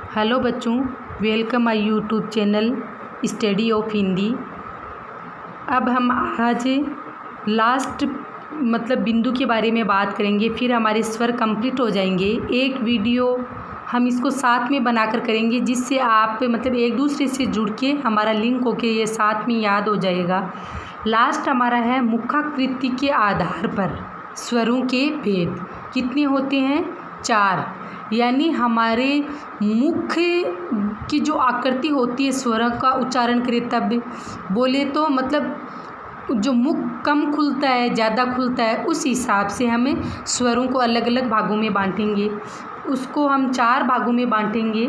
Hello बच्चों, welcome my YouTube channel study of Hindi. अब हम आज लास्ट बिंदु के बारे में बात करेंगे, फिर हमारे स्वर कंप्लीट हो जाएंगे। एक वीडियो हम इसको साथ में बनाकर करेंगे, जिससे आप एक दूसरे से जुड़ के हमारा लिंक होके ये साथ में याद हो जाएगा। लास्ट हमारा है मुखाकृति के आधार पर स्वरों के भेद। कितने होते हैं? 4। यानी हमारे मुख की जो आकृति होती है स्वरों का उच्चारण करें तब बोले तो जो मुख कम खुलता है ज़्यादा खुलता है, उस हिसाब से हमें स्वरों को अलग अलग भागों में बांटेंगे। उसको हम 4 भागों में बांटेंगे।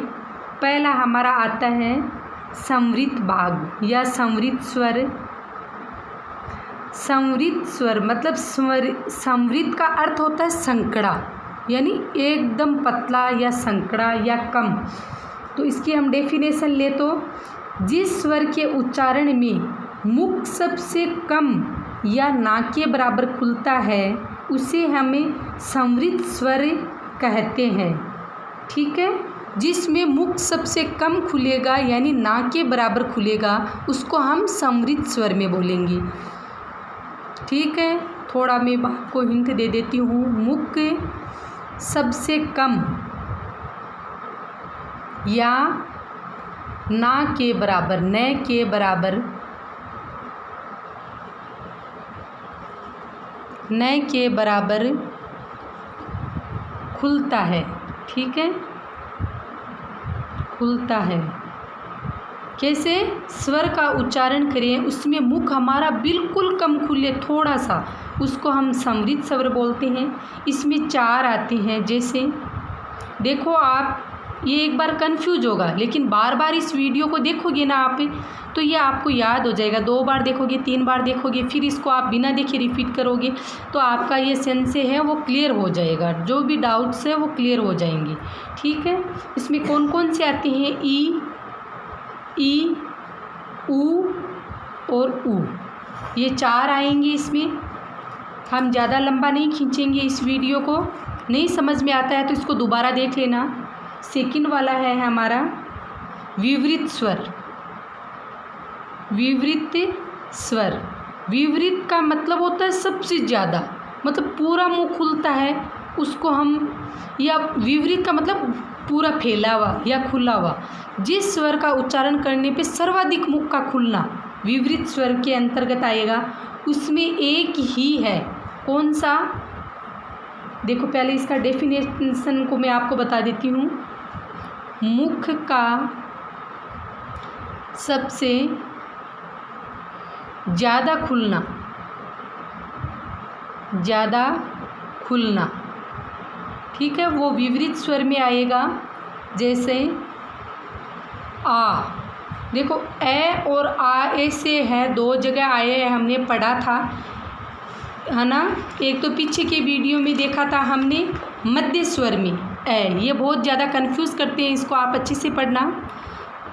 पहला हमारा आता है संवृत भाग या संवृत स्वर। संवृत स्वर संवृत का अर्थ होता है संकड़ा, यानी एकदम पतला या संकड़ा या कम। तो इसकी हम डेफिनेशन ले तो जिस स्वर के उच्चारण में मुख सबसे कम या ना के बराबर खुलता है उसे हमें संवृत स्वर कहते हैं। ठीक है, जिसमें मुख सबसे कम खुलेगा यानी ना के बराबर खुलेगा उसको हम संवृत स्वर में बोलेंगे। ठीक है, थोड़ा मैं आपको हिंट दे देती हूँ। मुख सबसे कम या ना के बराबर, न के बराबर, न के बराबर खुलता है। ठीक है, खुलता है। कैसे? स्वर का उच्चारण करें उसमें मुख हमारा बिल्कुल कम खुले, थोड़ा सा, उसको हम संवृत स्वर बोलते हैं। इसमें 4 आते हैं। जैसे देखो, आप ये एक बार कंफ्यूज होगा, लेकिन बार बार इस वीडियो को देखोगे ना आप, तो ये आपको याद हो जाएगा। 2 बार देखोगे, 3 बार देखोगे, फिर इसको आप बिना देखे रिपीट करोगे तो आपका ये सेंस है वो क्लियर हो जाएगा। जो भी डाउट्स है वो क्लियर हो जाएंगे। ठीक है, इसमें कौन कौन से आते हैं? ई, ऊ और ऊ, ये 4 आएंगे। इसमें हम ज़्यादा लंबा नहीं खींचेंगे इस वीडियो को। नहीं समझ में आता है तो इसको दोबारा देख लेना। सेकंड वाला है हमारा विवृत स्वर। विवृत स्वर, विवृत का मतलब होता है सबसे ज़्यादा, पूरा मुंह खुलता है उसको हम, या विवृत का मतलब पूरा फैला हुआ या खुला हुआ। जिस स्वर का उच्चारण करने पे सर्वाधिक मुख का खुलना विवृत स्वर के अंतर्गत आएगा। उसमें एक ही है, कौन सा? देखो, पहले इसका डेफिनेशन को मैं आपको बता देती हूँ। मुख का सबसे ज़्यादा खुलना, ज़्यादा खुलना, ठीक है, वो विवृत स्वर में आएगा। जैसे आ, देखो ए और आ ऐसे है, 2 जगह आए हैं, हमने पढ़ा था, है ना। एक तो पीछे के वीडियो में देखा था हमने मध्य स्वर में ए। ये बहुत ज़्यादा कंफ्यूज करते हैं, इसको आप अच्छे से पढ़ना।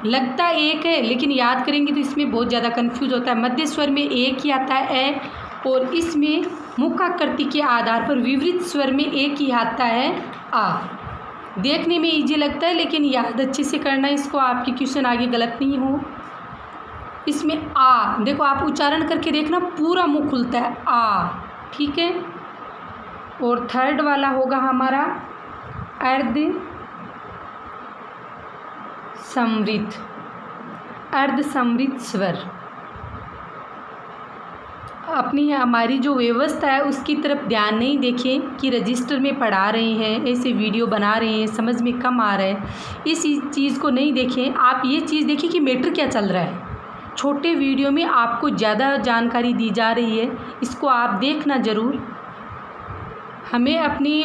लगता एक है लेकिन याद करेंगे तो इसमें बहुत ज़्यादा कंफ्यूज होता है। मध्य स्वर में एक ही आता है ए, और इसमें मुखाकृति के आधार पर विवृत स्वर में एक ही आता है आ। देखने में इजी लगता है लेकिन याद अच्छे से करना इसको, आपके क्वेश्चन आगे गलत नहीं हो। इसमें आ, देखो आप उच्चारण करके देखना, पूरा मुंह खुलता है आ। ठीक है, और थर्ड वाला होगा हमारा अर्ध संवृत, अर्ध संवृत स्वर। अपनी हमारी जो व्यवस्था है उसकी तरफ ध्यान नहीं देखें कि रजिस्टर में पढ़ा रहे हैं, ऐसे वीडियो बना रहे हैं, समझ में कम आ रहा है, इस चीज़ को नहीं देखें। आप ये चीज़ देखिए कि मैटर क्या चल रहा है। छोटे वीडियो में आपको ज़्यादा जानकारी दी जा रही है, इसको आप देखना ज़रूर। हमें अपनी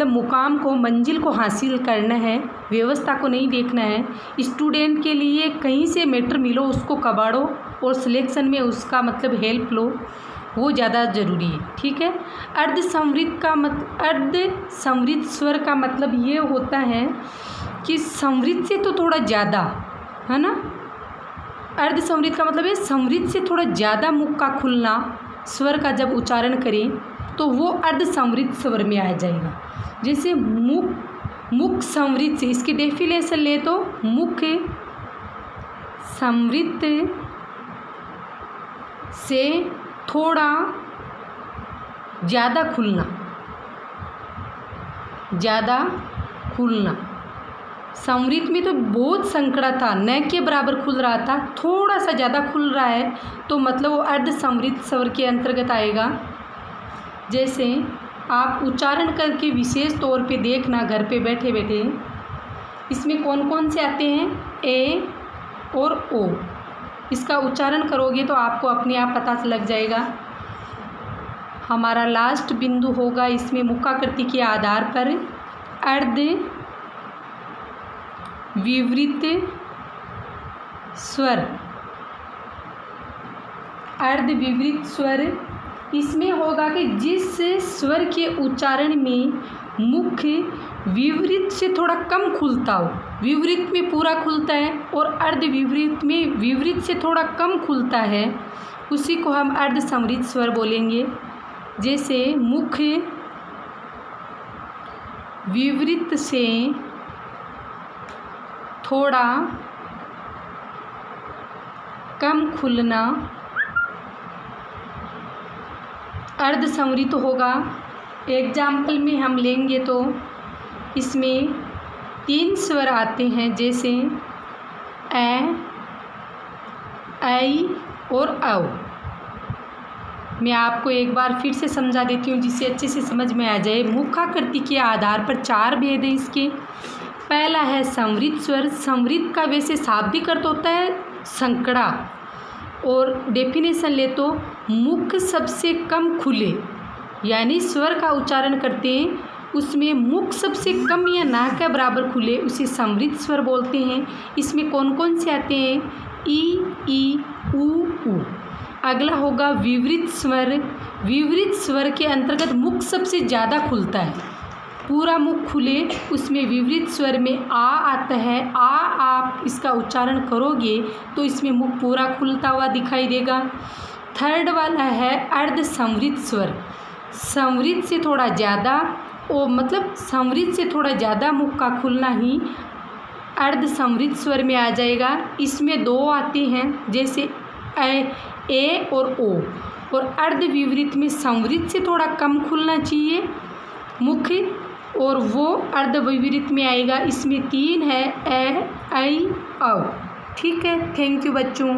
मुकाम को, मंजिल को हासिल करना है, व्यवस्था को नहीं देखना है। स्टूडेंट के लिए कहीं से मैटर मिलो उसको कबाड़ो और सिलेक्शन में उसका हेल्प लो, वो ज़्यादा ज़रूरी है। ठीक है, अर्ध संवृत स्वर का मतलब ये होता है कि संवृत से तो थोड़ा ज़्यादा, है ना। अर्ध संवृत का मतलब है संवृत से थोड़ा ज़्यादा मुख का खुलना स्वर का जब उच्चारण करें तो वो अर्ध संवृत स्वर में आ जाएगा। जैसे मुख मुख संवृत से, इसकी डेफिनेशन ले तो मुख संवृत से थोड़ा ज़्यादा खुलना, ज़्यादा खुलना। संवृत में तो बहुत संकड़ा था, न के बराबर खुल रहा था, थोड़ा सा ज़्यादा खुल रहा है तो मतलब वो अर्ध संवृत स्वर के अंतर्गत आएगा। जैसे आप उच्चारण करके विशेष तौर पे देखना घर पे बैठे बैठे, इसमें कौन कौन से आते हैं, ए और ओ। इसका उच्चारण करोगे तो आपको अपने आप पता लग जाएगा। हमारा लास्ट बिंदु होगा इसमें मुखाकृति के आधार पर अर्ध विवृत स्वर। अर्ध विवृत स्वर इसमें होगा कि जिस स्वर के उच्चारण में मुख विवृत से थोड़ा कम खुलता हो, विवृत में पूरा खुलता है और अर्ध विवृत में विवृत से थोड़ा कम खुलता है, उसी को हम अर्ध संवृत स्वर बोलेंगे। जैसे मुख विवृत से थोड़ा कम खुलना अर्ध संवृत होगा। एग्जाम्पल में हम लेंगे तो इसमें 3 स्वर आते हैं, जैसे ए, ऐ और औ। मैं आपको एक बार फिर से समझा देती हूँ जिससे अच्छे से समझ में आ जाए। मुखाकृति के आधार पर 4 भेद हैं इसके। पहला है संवृत स्वर। संवृत का वैसे शाब्दिक अर्थ होता है संकड़ा, और डेफिनेशन ले तो मुख सबसे कम खुले, यानी स्वर का उच्चारण करते हैं उसमें मुख सबसे कम या ना के बराबर खुले, उसे संवृत स्वर बोलते हैं। इसमें कौन कौन से आते हैं, ई, ऊ। अगला होगा विवृत स्वर। विवृत स्वर के अंतर्गत मुख सबसे ज़्यादा खुलता है, पूरा मुख खुले, उसमें विवृत स्वर में आ आता है। आ आप इसका उच्चारण करोगे तो इसमें मुख पूरा खुलता हुआ दिखाई देगा। थर्ड वाला है अर्ध संवृत स्वर। संवृत से थोड़ा ज़्यादा, ओ मतलब संवृत से थोड़ा ज़्यादा मुख का खुलना ही अर्ध संवृत स्वर में आ जाएगा। इसमें 2 आते हैं, जैसे ए और ओ। और अर्ध विवृत में संवृत से थोड़ा कम खुलना चाहिए मुख, और वो अर्ध विवृत में आएगा। इसमें 3 है, ए, ऐ, औ। ठीक है, थैंक यू बच्चों।